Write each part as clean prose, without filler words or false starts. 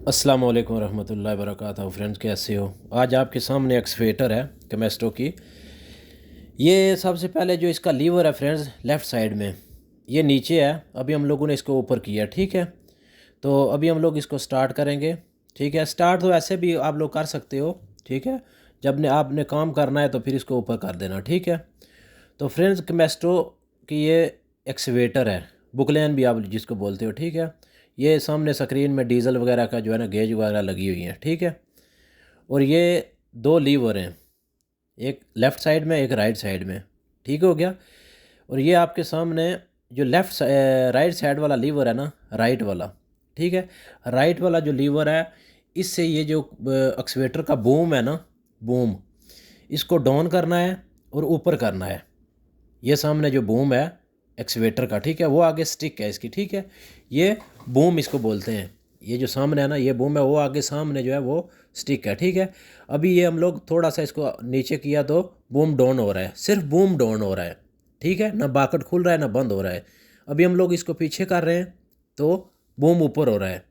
अस्सलाम वालेकुम रहमतुल्लाहि वबरकातुहू। फ्रेंड्स, कैसे हो? आज आपके सामने एक्सवेटर है केमेस्टो की। ये सबसे पहले जो इसका लीवर है फ्रेंड्स, लेफ़्ट साइड में ये नीचे है। अभी हम लोगों ने इसको ऊपर किया, ठीक है। तो अभी हम लोग इसको स्टार्ट करेंगे, ठीक है। स्टार्ट तो ऐसे भी आप लोग कर सकते हो, ठीक है। जब ने आपने काम करना है तो फिर इसको ऊपर कर देना, ठीक है। तो फ्रेंड्स, केमेस्टो की ये एक्सवेटर है, बुकलेन भी आप जिसको बोलते हो, ठीक है। ये सामने स्क्रीन में डीजल वगैरह का जो है ना गेज वगैरह लगी हुई है, ठीक है। और ये दो लीवर हैं, एक लेफ़्ट साइड में एक राइट साइड में, ठीक हो गया। और ये आपके सामने जो राइट साइड वाला लीवर है ना, राइट वाला, ठीक है। राइट वाला जो लीवर है, इससे ये जो एक्सवेटर का बूम है ना, बूम, इसको डाउन करना है और ऊपर करना है। ये सामने जो बूम है एक्सवेटर का, ठीक है, वो आगे स्टिक है इसकी, ठीक है। ये बूम इसको बोलते हैं। ये जो सामने है ना, ये बूम है, वो आगे सामने जो है वो स्टिक है, ठीक है। अभी ये हम लोग थोड़ा सा इसको नीचे किया तो बूम डाउन हो रहा है, सिर्फ बूम डाउन हो रहा है, ठीक है। ना बाकट खुल रहा है ना बंद हो रहा है। अभी हम लोग इसको पीछे कर रहे हैं तो बूम ऊपर हो रहा है।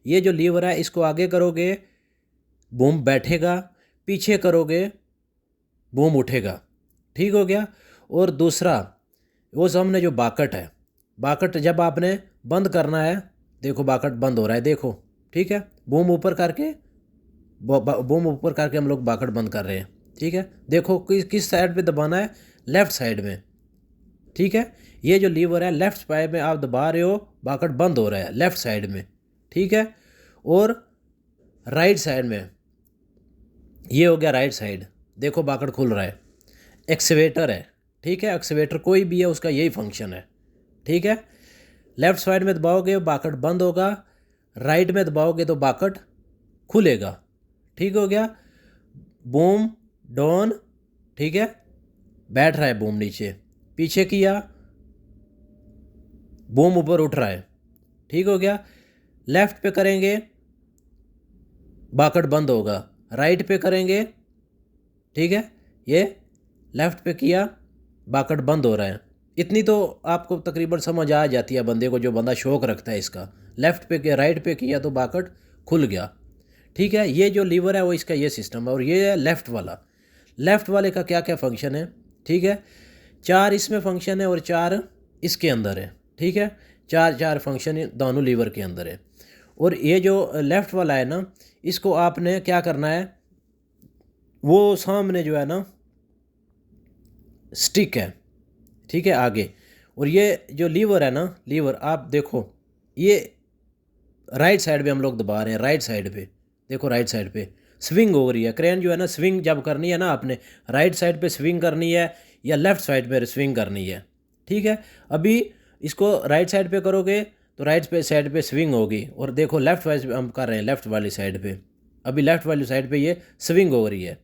ये जो लीवर है इसको आगे करोगे बूम बैठेगा, पीछे करोगे बूम उठेगा, ठीक हो गया। और दूसरा, वो सामने जो बाकट है, बाकट जब आपने बंद करना है, देखो बाकट बंद हो रहा है, देखो, ठीक है। बूम ऊपर करके बूम ऊपर करके हम लोग बाकट बंद कर रहे हैं, ठीक है। देखो किस साइड पे दबाना है, लेफ़्ट साइड में, ठीक है। ये जो लीवर है लेफ़्ट साइड में आप दबा रहे हो, बाकट बंद हो रहा है लेफ़्ट साइड में, ठीक है। और राइट साइड में ये हो गया राइट साइड, देखो बाकट खुल रहा है। एक्सवेटर है, ठीक है। एक्सवेटर कोई भी है उसका यही फंक्शन है, ठीक है। लेफ़्ट साइड में दबाओगे बाकट बंद होगा, राइट में दबाओगे तो बाकट खुलेगा, ठीक हो गया। बूम डाउन, ठीक है, बैठ रहा है बूम नीचे, पीछे किया बूम ऊपर उठ रहा है, ठीक हो गया। लेफ़्ट पे करेंगे बाकट बंद होगा, राइट पे करेंगे, ठीक है। ये लेफ़्ट पे किया बाकट बंद हो रहा है। इतनी तो आपको तकरीबन समझ आ जाती है बंदे को, जो बंदा शौक रखता है इसका। लेफ़्ट पे किया राइट पे किया तो बाकट खुल गया, ठीक है। ये जो लीवर है वो इसका ये सिस्टम है। और ये है लेफ़्ट वाला। लेफ़्ट वाले का क्या क्या फंक्शन है, ठीक है। 4 इसमें फंक्शन है और 4 इसके अंदर है, ठीक है। चार चार फंक्शन दोनों लीवर के अंदर है। और ये जो लेफ़्ट वाला है ना, इसको आपने क्या करना है, वो सामने जो है ना स्टिक है, ठीक है, आगे। और ये जो लीवर है ना, लीवर आप देखो, ये राइट साइड पे हम लोग दबा रहे हैं, राइट साइड पे देखो, राइट साइड पे स्विंग हो रही है क्रेन जो है ना। स्विंग जब करनी है ना, आपने राइट साइड पे स्विंग करनी है या लेफ़्ट साइड पे स्विंग करनी है, ठीक है। अभी इसको राइट साइड पे करोगे तो राइट पे साइड पे स्विंग होगी। और देखो लेफ़्ट वाइज हम कर रहे हैं, लेफ़्ट वाली साइड पे, अभी लेफ़्ट वाली साइड पे ये स्विंग हो रही है,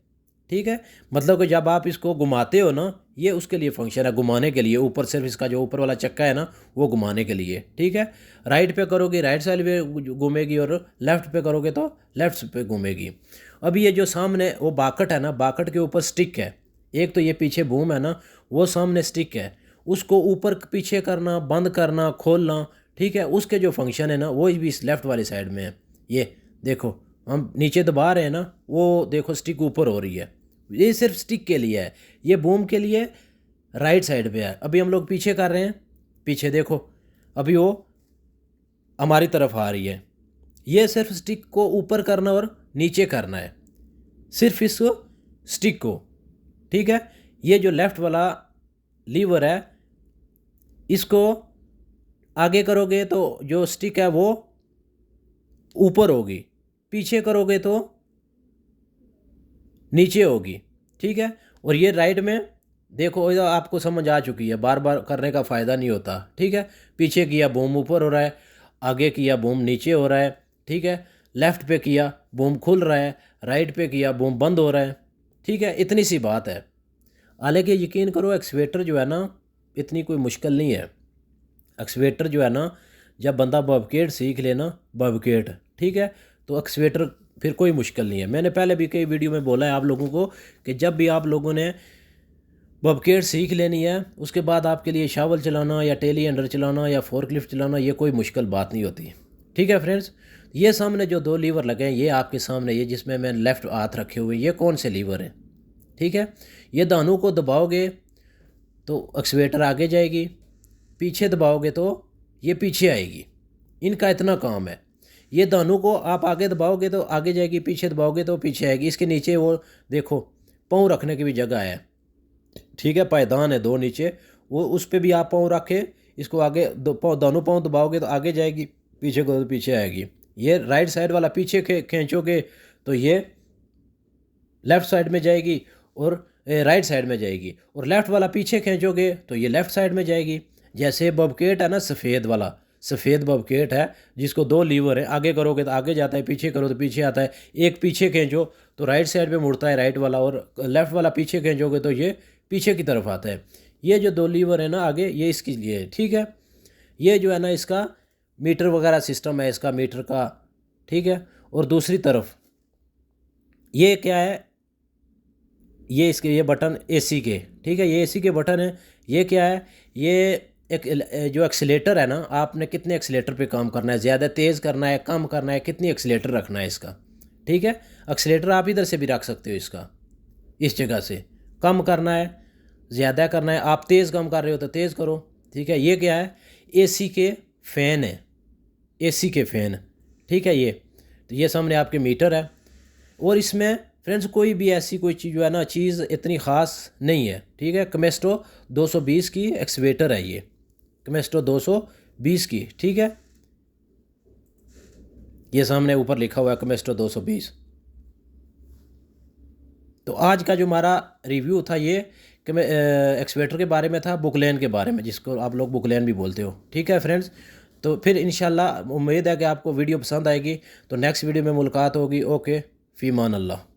ठीक है। मतलब कि जब आप इसको घुमाते हो ना, ये उसके लिए फंक्शन है, घुमाने के लिए। ऊपर सिर्फ इसका जो ऊपर वाला चक्का है ना, वो घुमाने के लिए, ठीक है। राइट पे करोगे राइट साइड पे घूमेगी, और लेफ़्ट पे करोगे तो लेफ़्ट पे घूमेगी। अभी ये जो सामने वो बाकट है ना, बाकट के ऊपर स्टिक है। एक तो ये पीछे बूम है ना, वो सामने स्टिक है। उसको ऊपर पीछे करना, बंद करना, खोलना, ठीक है, उसके जो फंक्शन है ना, वो भी इस लेफ़्ट वाली साइड में है। ये देखो हम नीचे दबा रहे हैं ना, वो देखो स्टिक ऊपर हो रही है। ये सिर्फ स्टिक के लिए है, ये बूम के लिए राइट साइड पे है। अभी हम लोग पीछे कर रहे हैं, पीछे देखो अभी वो हमारी तरफ आ रही है। ये सिर्फ स्टिक को ऊपर करना और नीचे करना है, सिर्फ इस स्टिक को, ठीक है। ये जो लेफ़्ट वाला लीवर है, इसको आगे करोगे तो जो स्टिक है वो ऊपर होगी, पीछे करोगे तो नीचे होगी, ठीक है। और ये राइट में देखो, ये आपको समझ आ चुकी है, बार बार करने का फ़ायदा नहीं होता, ठीक है। पीछे किया बूम ऊपर हो रहा है, आगे किया बूम नीचे हो रहा है, ठीक है। लेफ़्ट पे किया बूम खुल रहा है, राइट पे किया बूम बंद हो रहा है, ठीक है। इतनी सी बात है। हालांकि यकीन करो एक्सवेटर जो है ना, इतनी कोई मुश्किल नहीं है। एक्सवेटर जो है ना, जब बंदा बबकेट सीख लेना, बबकेट, ठीक है, तो एक्सवेटर फिर कोई मुश्किल नहीं है। मैंने पहले भी कई वीडियो में बोला है आप लोगों को कि जब भी आप लोगों ने बबकेट सीख लेनी है, उसके बाद आपके लिए शावल चलाना या टेली एंडर चलाना या फोर्कलिफ्ट चलाना, ये कोई मुश्किल बात नहीं होती, ठीक है फ्रेंड्स। ये सामने जो 2 लीवर लगे हैं, ये आपके सामने, ये जिसमें मैं लेफ़्ट हाथ रखे हुए, ये कौन से लीवर हैं? ठीक है, ये दानों को दबाओगे तो एक्सीवेटर आगे जाएगी, पीछे दबाओगे तो ये पीछे आएगी। इनका इतना काम है। ये दानों को आप आगे दबाओगे तो आगे जाएगी, पीछे दबाओगे तो पीछे आएगी। इसके नीचे वो देखो पाँव रखने की भी जगह है, ठीक है, पायदान है 2 नीचे, वो उस पर भी आप पाँव रखे, इसको आगे दोनों पाँव दबाओगे तो आगे जाएगी, पीछे को तो पीछे आएगी। ये राइट साइड वाला पीछे खींचोगे तो ये लेफ़्ट साइड में जाएगी और राइट साइड में जाएगी, और लेफ़्ट वाला पीछे खींचोगे तो ये लेफ़्ट साइड में जाएगी। जैसे बबकेट है ना, सफ़ेद वाला, सफ़ेद बबकेट है जिसको 2 लीवर है, आगे करोगे तो आगे जाता है, पीछे करो तो पीछे आता है। एक पीछे खींचो तो राइट साइड पे मुड़ता है राइट वाला, और लेफ़्ट वाला पीछे खींचोगे तो ये पीछे की तरफ आता है। ये जो 2 लीवर है ना आगे, ये इसके लिए है, ठीक है। ये जो है ना इसका मीटर वगैरह सिस्टम है, इसका मीटर का, ठीक है। और दूसरी तरफ ये क्या है, ये इसके ये बटन एसी के, ठीक है, ये एसी के बटन है। ये क्या है, ये एक जो एक्सीलेटर है ना, आपने कितने एक्सीलेटर पे काम करना है, ज़्यादा तेज़ करना है, कम करना है, कितनी एक्सीलेटर रखना है इसका, ठीक है। एक्सीलेटर आप इधर से भी रख सकते हो, इसका इस जगह से कम करना है, ज़्यादा करना है, आप तेज़ कम कर रहे हो तो तेज़ करो, ठीक है। ये क्या है, एसी के फ़ैन है, एसी के फ़ैन, ठीक है। ये तो ये सामने आपके मीटर है। और इसमें फ्रेंड्स कोई भी ऐसी कोई चीज़ जो है ना, चीज़ इतनी ख़ास नहीं है, ठीक है। कमेस्ट्रो 220 की एक्सीवेटर है, ये कमेस्ट्रो 220 की, ठीक है। ये सामने ऊपर लिखा हुआ है कमेस्ट्रो 220। तो आज का जो हमारा रिव्यू था ये कि मैं एक्सीवेटर के बारे में था, बुकलेन के बारे में, जिसको आप लोग बुकलेन भी बोलते हो, ठीक है फ्रेंड्स। तो फिर इंशाल्लाह उम्मीद है कि आपको वीडियो पसंद आएगी। तो नेक्स्ट वीडियो में मुलाकात होगी। ओके, फ़ी मान अल्लाह।